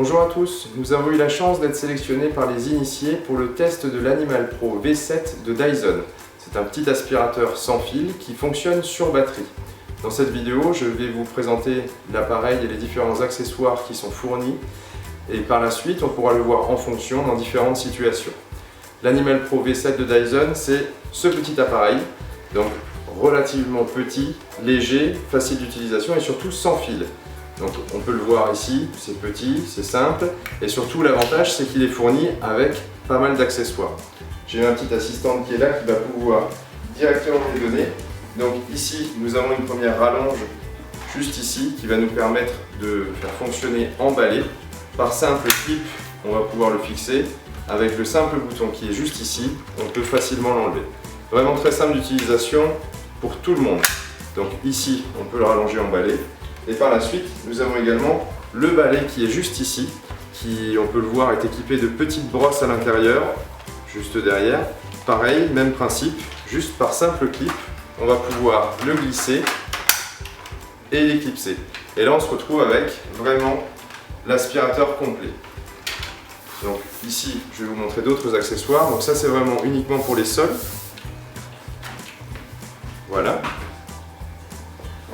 Bonjour à tous, nous avons eu la chance d'être sélectionnés par les initiés pour le test de l'Animal Pro V7 de Dyson. C'est un petit aspirateur sans fil qui fonctionne sur batterie. Dans cette vidéo, je vais vous présenter l'appareil et les différents accessoires qui sont fournis et par la suite, on pourra le voir en fonction dans différentes situations. L'Animal Pro V7 de Dyson, c'est ce petit appareil, donc relativement petit, léger, facile d'utilisation et surtout sans fil. Donc on peut le voir ici, c'est petit, c'est simple et surtout l'avantage c'est qu'il est fourni avec pas mal d'accessoires. J'ai ma petite assistante qui est là qui va pouvoir directement les donner. Donc ici nous avons une première rallonge juste ici qui va nous permettre de faire fonctionner en balai. Par simple clip on va pouvoir le fixer. Avec le simple bouton qui est juste ici, on peut facilement l'enlever. Vraiment très simple d'utilisation pour tout le monde. Donc ici on peut le rallonger en balai. Et par la suite, nous avons également le balai qui est juste ici, qui, on peut le voir, est équipé de petites brosses à l'intérieur, juste derrière. Pareil, même principe, juste par simple clip, on va pouvoir le glisser et l'éclipser. Et là, on se retrouve avec vraiment l'aspirateur complet. Donc ici, je vais vous montrer d'autres accessoires. Donc ça, c'est vraiment uniquement pour les sols. Voilà.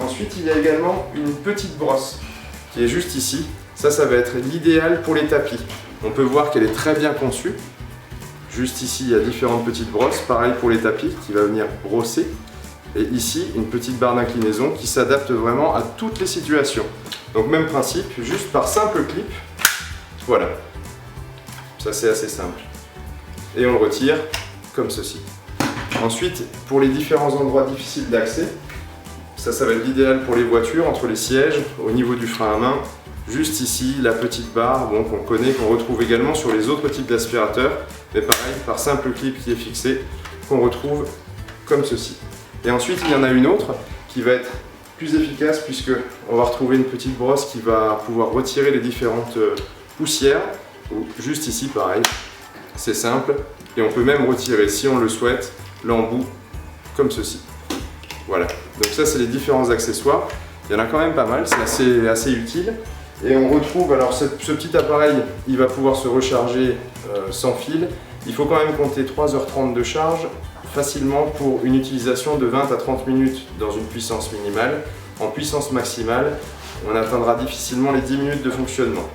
Ensuite, il y a également une petite brosse qui est juste ici. Ça va être l'idéal pour les tapis. On peut voir qu'elle est très bien conçue. Juste ici, il y a différentes petites brosses. Pareil pour les tapis qui va venir brosser. Et ici, une petite barre d'inclinaison qui s'adapte vraiment à toutes les situations. Donc même principe, juste par simple clip. Voilà. Ça, c'est assez simple. Et on le retire comme ceci. Ensuite, pour les différents endroits difficiles d'accès, ça va être l'idéal pour les voitures, entre les sièges, au niveau du frein à main. Juste ici, la petite barre qu'on connaît, qu'on retrouve également sur les autres types d'aspirateurs. Mais pareil, par simple clip qui est fixé, qu'on retrouve comme ceci. Et ensuite, il y en a une autre qui va être plus efficace puisque on va retrouver une petite brosse qui va pouvoir retirer les différentes poussières. Juste ici, pareil, c'est simple. Et on peut même retirer, si on le souhaite, l'embout comme ceci. Voilà, donc ça c'est les différents accessoires. Il y en a quand même pas mal, c'est assez utile. Et on retrouve, alors ce petit appareil, il va pouvoir se recharger sans fil. Il faut quand même compter 3h30 de charge facilement pour une utilisation de 20 à 30 minutes dans une puissance minimale. En puissance maximale, on atteindra difficilement les 10 minutes de fonctionnement.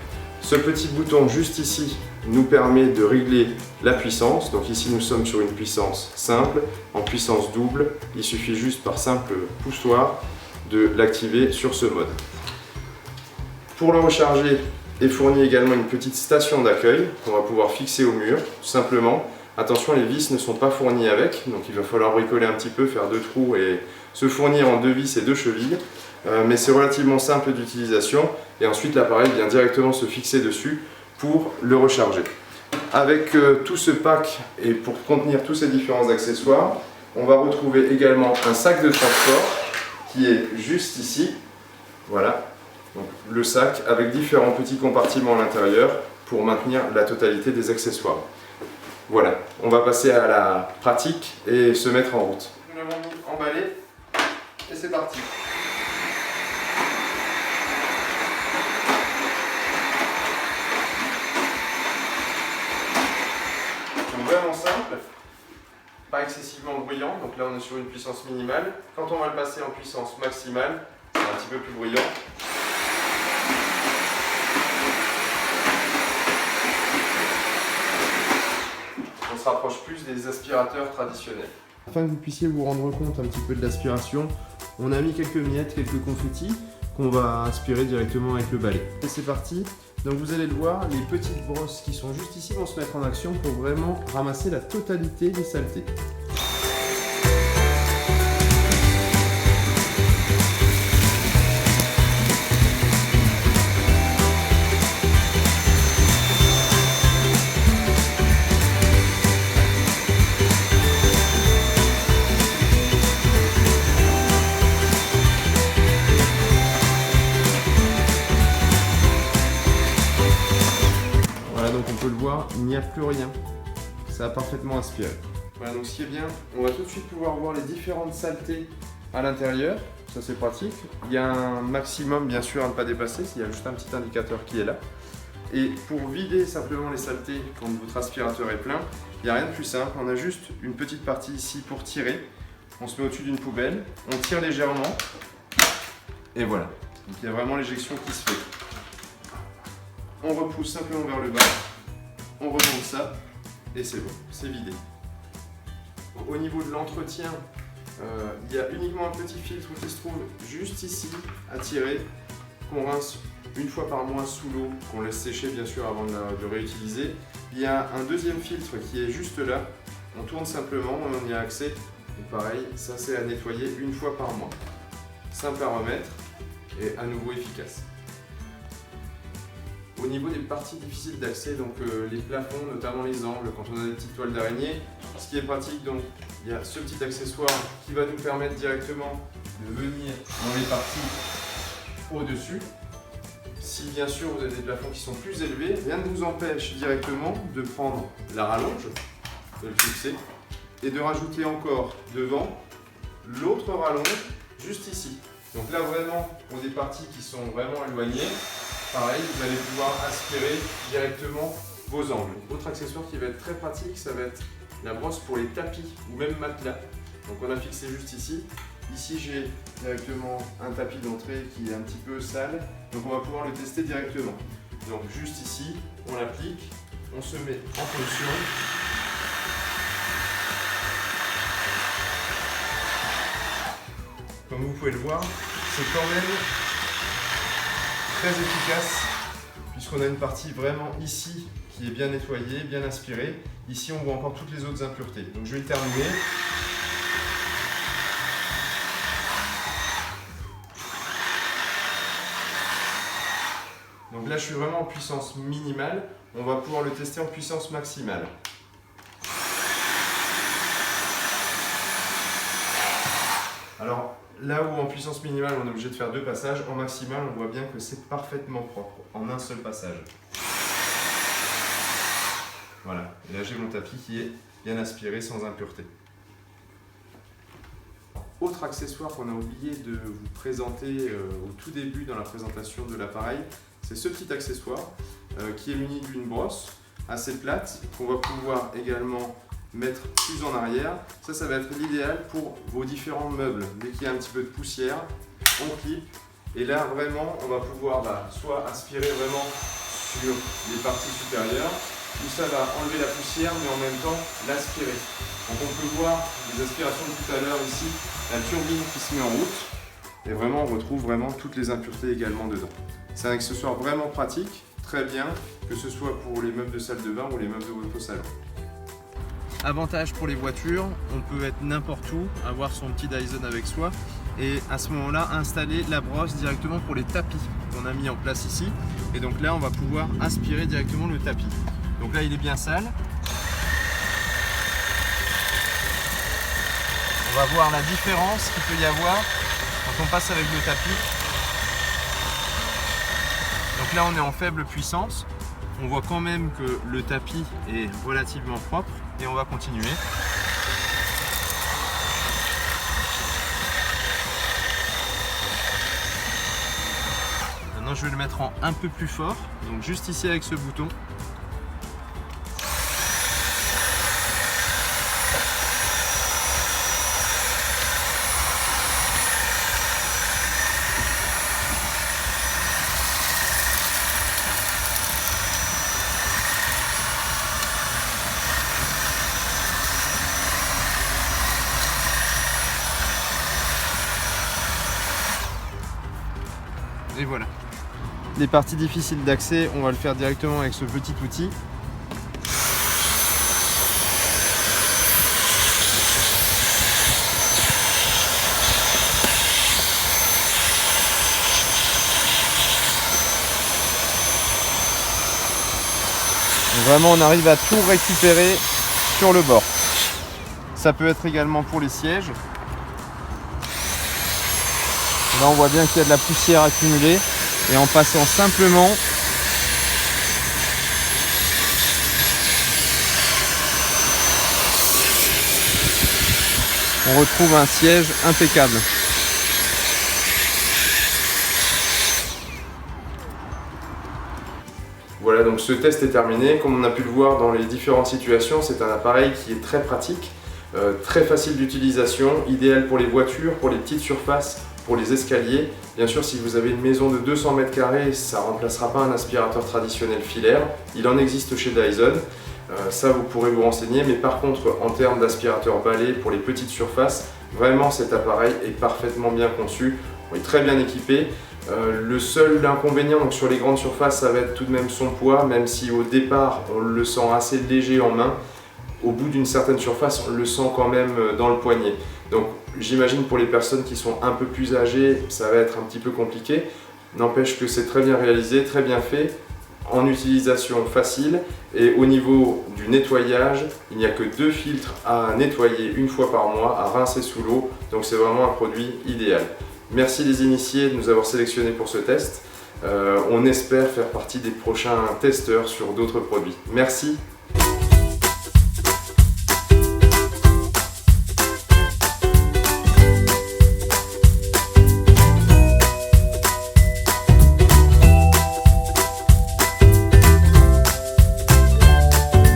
Ce petit bouton juste ici nous permet de régler la puissance. Donc ici nous sommes sur une puissance simple. En puissance double, il suffit juste par simple poussoir de l'activer sur ce mode. Pour le recharger est fournie également une petite station d'accueil qu'on va pouvoir fixer au mur, tout simplement. Attention, les vis ne sont pas fournies avec, donc il va falloir bricoler un petit peu, faire 2 trous et se fournir en 2 vis et 2 chevilles. Mais c'est relativement simple d'utilisation et ensuite l'appareil vient directement se fixer dessus pour le recharger. Avec tout ce pack et pour contenir tous ces différents accessoires, on va retrouver également un sac de transport qui est juste ici. Voilà, donc le sac avec différents petits compartiments à l'intérieur pour maintenir la totalité des accessoires. Voilà, on va passer à la pratique et se mettre en route. Nous l'avons emballé et c'est parti. Vraiment simple, pas excessivement bruyant, donc là on est sur une puissance minimale. Quand on va le passer en puissance maximale, c'est un petit peu plus bruyant. On se rapproche plus des aspirateurs traditionnels. Afin que vous puissiez vous rendre compte un petit peu de l'aspiration, on a mis quelques miettes, quelques confettis qu'on va aspirer directement avec le balai. Et c'est parti. Donc vous allez le voir, les petites brosses qui sont juste ici vont se mettre en action pour vraiment ramasser la totalité des saletés. Donc on peut le voir, il n'y a plus rien. Ça a parfaitement aspiré. Voilà, donc ce qui est bien, on va tout de suite pouvoir voir les différentes saletés à l'intérieur. Ça c'est pratique. Il y a un maximum bien sûr à ne pas dépasser, il y a juste un petit indicateur qui est là. Et pour vider simplement les saletés quand votre aspirateur est plein, il n'y a rien de plus simple. On a juste une petite partie ici pour tirer. On se met au-dessus d'une poubelle, on tire légèrement et voilà. Donc il y a vraiment l'éjection qui se fait. On repousse simplement vers le bas, on remonte ça et c'est bon, c'est vidé. Au niveau de l'entretien, il y a uniquement un petit filtre qui se trouve juste ici à tirer, qu'on rince une fois par mois sous l'eau, qu'on laisse sécher bien sûr avant de réutiliser. Il y a un deuxième filtre qui est juste là, on tourne simplement, on y a accès. Et pareil, ça c'est à nettoyer une fois par mois. Simple à remettre et à nouveau efficace. Au niveau des parties difficiles d'accès, donc les plafonds, notamment les angles, quand on a des petites toiles d'araignée, ce qui est pratique, donc il y a ce petit accessoire qui va nous permettre directement de venir dans les parties au-dessus. Si bien sûr vous avez des plafonds qui sont plus élevés, rien ne vous empêche directement de prendre la rallonge, de le fixer et de rajouter encore devant l'autre rallonge juste ici. Donc là vraiment pour des parties qui sont vraiment éloignées, pareil, vous allez pouvoir aspirer directement vos angles. Autre accessoire qui va être très pratique, ça va être la brosse pour les tapis ou même matelas. Donc on a fixé juste ici. Ici j'ai directement un tapis d'entrée qui est un petit peu sale, donc on va pouvoir le tester directement. Donc juste ici, on l'applique, on se met en fonction. Comme vous pouvez le voir, c'est quand même très efficace puisqu'on a une partie vraiment ici qui est bien nettoyée, bien aspirée. Ici on voit encore toutes les autres impuretés. Donc je vais le terminer. Donc là je suis vraiment en puissance minimale, on va pouvoir le tester en puissance maximale. Alors là où en puissance minimale on est obligé de faire 2 passages, en maximal on voit bien que c'est parfaitement propre en un seul passage. Voilà, et là j'ai mon tapis qui est bien aspiré sans impureté. Autre accessoire qu'on a oublié de vous présenter au tout début dans la présentation de l'appareil, c'est ce petit accessoire qui est muni d'une brosse assez plate qu'on va pouvoir également mettre plus en arrière. Ça va être l'idéal pour vos différents meubles. Dès qu'il y a un petit peu de poussière, on clip et là vraiment on va pouvoir soit aspirer vraiment sur les parties supérieures ou ça va enlever la poussière mais en même temps l'aspirer. Donc on peut voir les aspirations de tout à l'heure ici, la turbine qui se met en route et vraiment on retrouve vraiment toutes les impuretés également dedans. C'est un accessoire vraiment pratique, très bien, que ce soit pour les meubles de salle de bain ou les meubles de votre salon. Avantage pour les voitures, on peut être n'importe où, avoir son petit Dyson avec soi et à ce moment-là installer la brosse directement pour les tapis qu'on a mis en place ici. Et donc là on va pouvoir aspirer directement le tapis. Donc là il est bien sale. On va voir la différence qu'il peut y avoir quand on passe avec le tapis. Donc là on est en faible puissance. On voit quand même que le tapis est relativement propre et on va continuer. Maintenant je vais le mettre en un peu plus fort, donc juste ici avec ce bouton. Et voilà. Les parties difficiles d'accès, on va le faire directement avec ce petit outil. Et vraiment, on arrive à tout récupérer sur le bord. Ça peut être également pour les sièges. Là on voit bien qu'il y a de la poussière accumulée et en passant simplement on retrouve un siège impeccable. Voilà, donc ce test est terminé. Comme on a pu le voir dans les différentes situations, c'est un appareil qui est très pratique, très facile d'utilisation, idéal pour les voitures, pour les petites surfaces, pour les escaliers. Bien sûr, si vous avez une maison de 200 mètres carrés, ça ne remplacera pas un aspirateur traditionnel filaire. Il en existe chez Dyson. Ça, vous pourrez vous renseigner. Mais par contre, en termes d'aspirateur balai pour les petites surfaces, vraiment cet appareil est parfaitement bien conçu. On est très bien équipé. Le seul inconvénient donc, sur les grandes surfaces, ça va être tout de même son poids, même si au départ on le sent assez léger en main. Au bout d'une certaine surface, on le sent quand même dans le poignet. Donc j'imagine pour les personnes qui sont un peu plus âgées, ça va être un petit peu compliqué. N'empêche que c'est très bien réalisé, très bien fait, en utilisation facile. Et au niveau du nettoyage, il n'y a que 2 filtres à nettoyer une fois par mois, à rincer sous l'eau. Donc c'est vraiment un produit idéal. Merci les initiés de nous avoir sélectionnés pour ce test. On espère faire partie des prochains testeurs sur d'autres produits. Merci.